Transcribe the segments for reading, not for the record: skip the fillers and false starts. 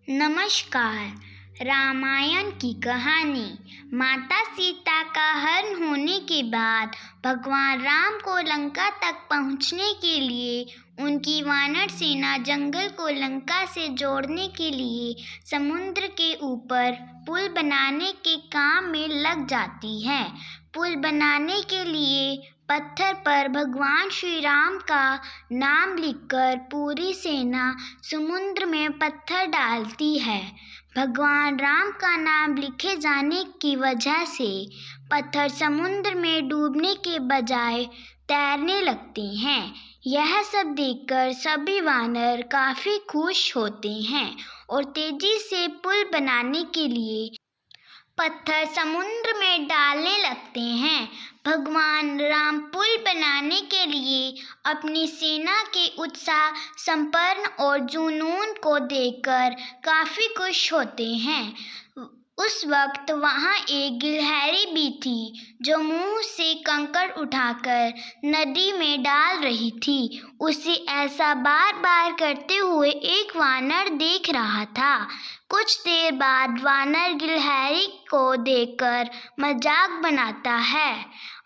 नमस्कार। रामायण की कहानी। माता सीता का हरण होने के बाद भगवान राम को लंका तक पहुंचने के लिए उनकी वानर सेना जंगल को लंका से जोड़ने के लिए समुद्र के ऊपर पुल बनाने के काम में लग जाती है। पुल बनाने के लिए पत्थर पर भगवान श्री राम का नाम लिखकर पूरी सेना समुद्र में पत्थर डालती है। भगवान राम का नाम लिखे जाने की वजह से पत्थर समुद्र में डूबने के बजाय तैरने लगते हैं। यह सब देखकर सभी वानर काफी खुश होते हैं और तेजी से पुल बनाने के लिए पत्थर समुद्र में डालने लगते हैं। भगवान राम पुल बनाने के लिए अपनी सेना के उत्साह संपन्न और जुनून को देखकर काफी खुश होते हैं। उस वक्त वहाँ एक गिलहरी भी थी जो मुंह से कंकड़ उठाकर नदी में डाल रही थी। उसे ऐसा बार बार करते हुए एक वानर देख रहा था। कुछ देर बाद वानर गिलहरी को देखकर मजाक बनाता है।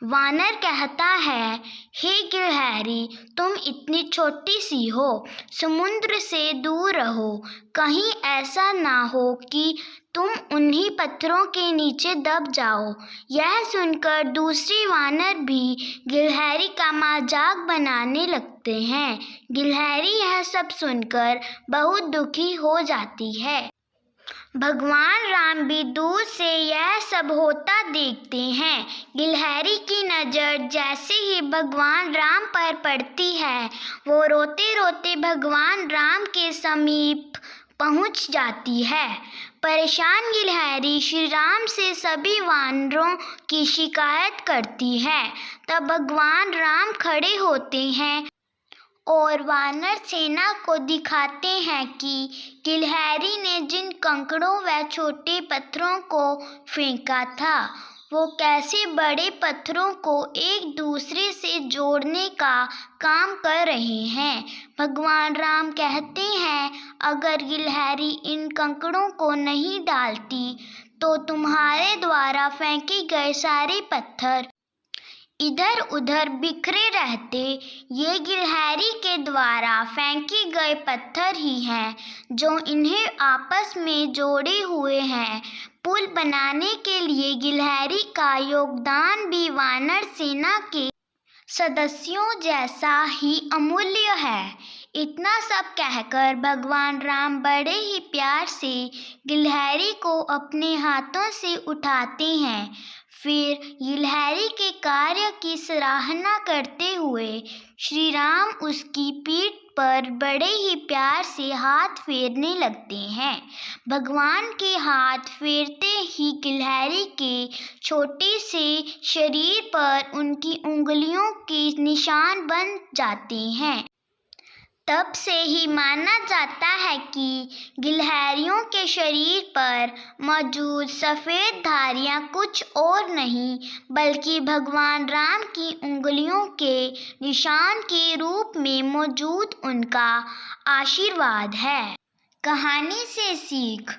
वानर कहता है, हे गिलहरी, तुम इतनी छोटी सी हो, समुद्र से दूर रहो। कहीं ऐसा ना हो कि तुम उन्हीं पत्थरों के नीचे दब जाओ। यह सुनकर दूसरे वानर भी गिलहरी का मजाक बनाने लगते हैं। गिलहरी यह सब सुनकर बहुत दुखी हो जाती है। भगवान राम भी दूर से यह सब होता देखते हैं। गिलहरी की नज़र जैसे ही भगवान राम पर पड़ती है, वो रोते रोते भगवान राम के समीप पहुंच जाती है। परेशान गिलहरी श्री राम से सभी वानरों की शिकायत करती है। तब भगवान राम खड़े होते हैं और वानर सेना को दिखाते हैं कि गिलहरी ने जिन कंकड़ों व छोटे पत्थरों को फेंका था, वो कैसे बड़े पत्थरों को एक दूसरे से जोड़ने का काम कर रहे हैं। भगवान राम कहते हैं, अगर गिलहरी इन कंकड़ों को नहीं डालती तो तुम्हारे द्वारा फेंके गए सारे पत्थर इधर उधर बिखरे रहते। ये गिलहरी के द्वारा फेंके गए पत्थर ही हैं जो इन्हें आपस में जोड़े हुए हैं। पुल बनाने के लिए गिलहरी का योगदान भी वानर सेना के सदस्यों जैसा ही अमूल्य है। इतना सब कहकर भगवान राम बड़े ही प्यार से गिलहरी को अपने हाथों से उठाते हैं। फिर गिलहरी के कार्य की सराहना करते हुए श्री राम उसकी पीठ पर बड़े ही प्यार से हाथ फेरने लगते हैं। भगवान के हाथ फेरते ही गिलहरी के छोटे से शरीर पर उनकी उंगलियों के निशान बन जाते हैं। तब से ही माना जाता है कि गिलहरियों के शरीर पर मौजूद सफ़ेद धारियाँ कुछ और नहीं बल्कि भगवान राम की उंगलियों के निशान के रूप में मौजूद उनका आशीर्वाद है। कहानी से सीख।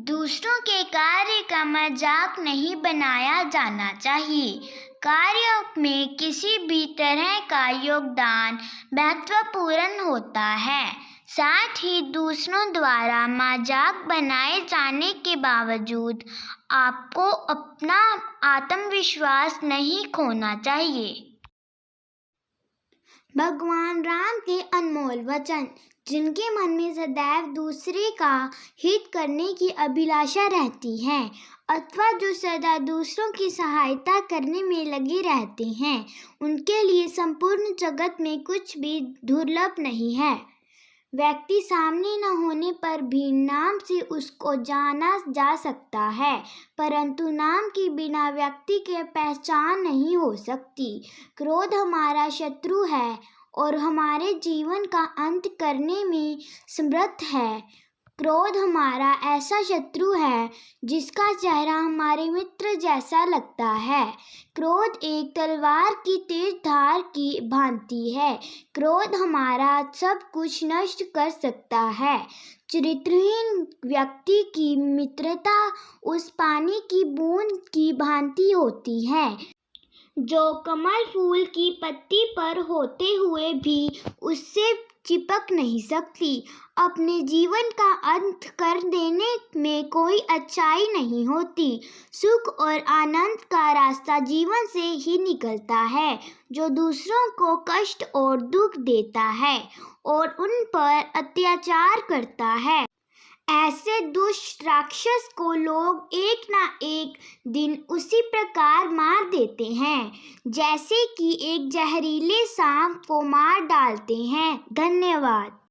दूसरों के कार्य का मजाक नहीं बनाया जाना चाहिए। कार्य में किसी भी तरह का योगदान महत्वपूर्ण होता है। साथ ही दूसरों द्वारा मजाक बनाए जाने के बावजूद आपको अपना आत्मविश्वास नहीं खोना चाहिए। भगवान राम के अनमोल वचन। जिनके मन में सदैव दूसरे का हित करने की अभिलाषा रहती है अथवा जो सदा दूसरों की सहायता करने में लगे रहते हैं, उनके लिए संपूर्ण जगत में कुछ भी दुर्लभ नहीं है। व्यक्ति सामने न होने पर भी नाम से उसको जाना जा सकता है, परंतु नाम के बिना व्यक्ति की पहचान नहीं हो सकती। क्रोध हमारा शत्रु है और हमारे जीवन का अंत करने में समर्थ है। क्रोध हमारा ऐसा शत्रु है जिसका चेहरा हमारे मित्र जैसा लगता है। क्रोध एक तलवार की तेज धार की भांति है। क्रोध हमारा सब कुछ नष्ट कर सकता है। चरित्रहीन व्यक्ति की मित्रता उस पानी की बूंद की भांति होती है जो कमल फूल की पत्ती पर होते हुए भी उससे चिपक नहीं सकती। अपने जीवन का अंत कर देने में कोई अच्छाई नहीं होती। सुख और आनंद का रास्ता जीवन से ही निकलता है। जो दूसरों को कष्ट और दुख देता है और उन पर अत्याचार करता है, ऐसे दुष्ट राक्षस को लोग एक ना एक दिन उसी प्रकार मार देते हैं जैसे कि एक जहरीले सांप को मार डालते हैं। धन्यवाद।